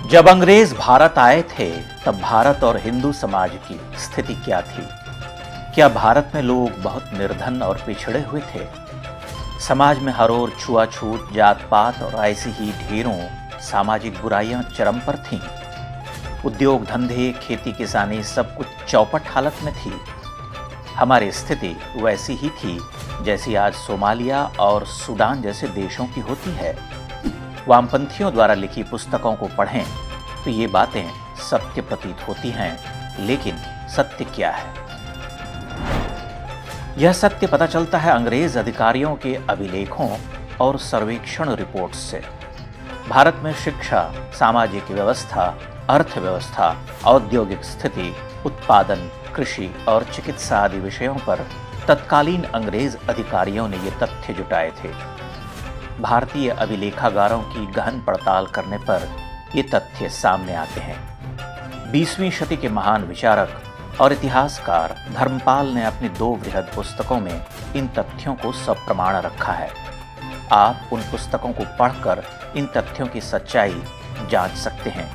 जब अंग्रेज भारत आए थे तब भारत और हिंदू समाज की स्थिति क्या थी? क्या भारत में लोग बहुत निर्धन और पिछड़े हुए थे? समाज में हर ओर छुआछूत, जात पात और ऐसी ही ढेरों सामाजिक बुराइयां चरम पर थीं। उद्योग धंधे, खेती किसानी सब कुछ चौपट हालत में थी। हमारी स्थिति वैसी ही थी जैसी आज सोमालिया और सूडान जैसे देशों की होती है। वामपंथियों द्वारा लिखी पुस्तकों को पढ़ें तो ये बातें सत्य प्रतीत होती हैं, लेकिन सत्य क्या है? यह सत्य पता चलता है अंग्रेज अधिकारियों के अभिलेखों और सर्वेक्षण रिपोर्ट्स से। भारत में शिक्षा, सामाजिक व्यवस्था, अर्थव्यवस्था, औद्योगिक स्थिति, उत्पादन, कृषि और चिकित्सा आदि विषयों पर तत्कालीन अंग्रेज अधिकारियों ने ये तथ्य जुटाए थे। भारतीय अभिलेखागारों की गहन पड़ताल करने पर ये तथ्य सामने आते हैं। 20वीं शती के महान विचारक और इतिहासकार धर्मपाल ने अपनी 2 बृहद पुस्तकों में इन तथ्यों को सप्रमाण रखा है। आप उन पुस्तकों को पढ़कर इन तथ्यों की सच्चाई जांच सकते हैं।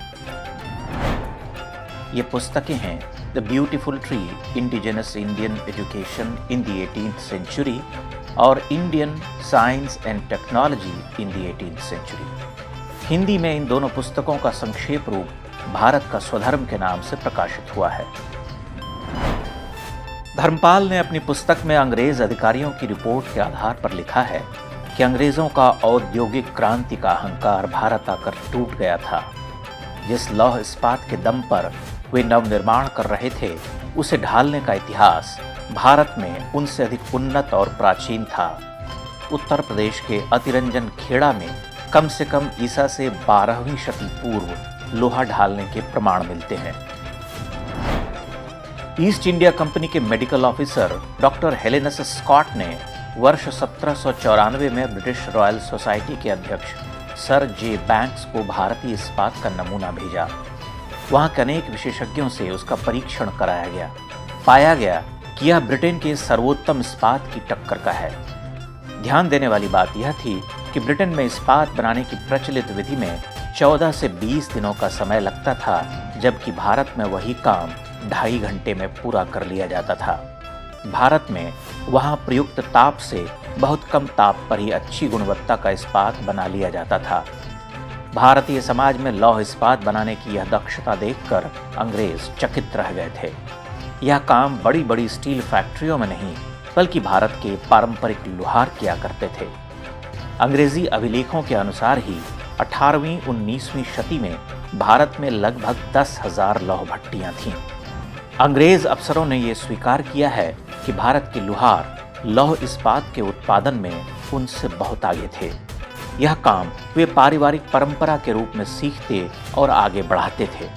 ये पुस्तकें हैं the beautiful tree, indigenous Indian education in the 18th century और Indian science and technology in the 18th century. Hindi में इन दोनों पुस्तकों का संक्षेप रूप भारत का स्वधर्म के नाम से प्रकाशित हुआ है। धर्मपाल ने अपनी पुस्तक में अंग्रेज अधिकारियों की रिपोर्ट के आधार पर लिखा है कि अंग्रेजों का औद्योगिक क्रांति का अहंकार भारत आकर टूट गया था। जिस लौह इस्पात के दम पर वे नवनिर्माण कर रहे थे, उसे ढालने का इतिहास भारत में उनसे अधिक उन्नत और प्राचीन था। उत्तर प्रदेश के अतिरंजन खेड़ा में कम से कम ईसा से 12वीं शती पूर्व लोहा ढालने के प्रमाण मिलते हैं। ईस्ट इंडिया कंपनी के मेडिकल ऑफिसर डॉक्टर हेलेनस स्कॉट ने वर्ष 1794 में ब्रिटिश रॉयल सोसाइटी के अध्यक्ष सर जे बैंक्स को भारतीय इस्पात का नमूना भेजा। वहां के अनेक विशेषज्ञों से उसका परीक्षण कराया गया। पाया गया कि यह ब्रिटेन के सर्वोत्तम इस्पात की टक्कर का है। ध्यान देने वाली बात यह थी कि ब्रिटेन में इस्पात बनाने की प्रचलित विधि में 14 से 20 दिनों का समय लगता था, जबकि भारत में वही काम 2.5 घंटे में पूरा कर लिया जाता था। भारत में वहां प्रयुक्त ताप से बहुत कम ताप पर ही अच्छी गुणवत्ता का इस्पात बना लिया जाता था। भारतीय समाज में लौह इस्पात बनाने की यह दक्षता देखकर अंग्रेज चकित रह गए थे। यह काम बड़ी बड़ी स्टील फैक्ट्रियों में नहीं, बल्कि भारत के पारंपरिक लुहार किया करते थे। अंग्रेजी अभिलेखों के अनुसार ही 18वीं-19वीं शती में भारत में लगभग 10,000 लौह भट्टियां थीं। अंग्रेज अफसरों ने यह स्वीकार किया है कि भारत के लुहार लौह इस्पात के उत्पादन में उनसे बहुत आगे थे। यह काम वे पारिवारिक परंपरा के रूप में सीखते और आगे बढ़ाते थे।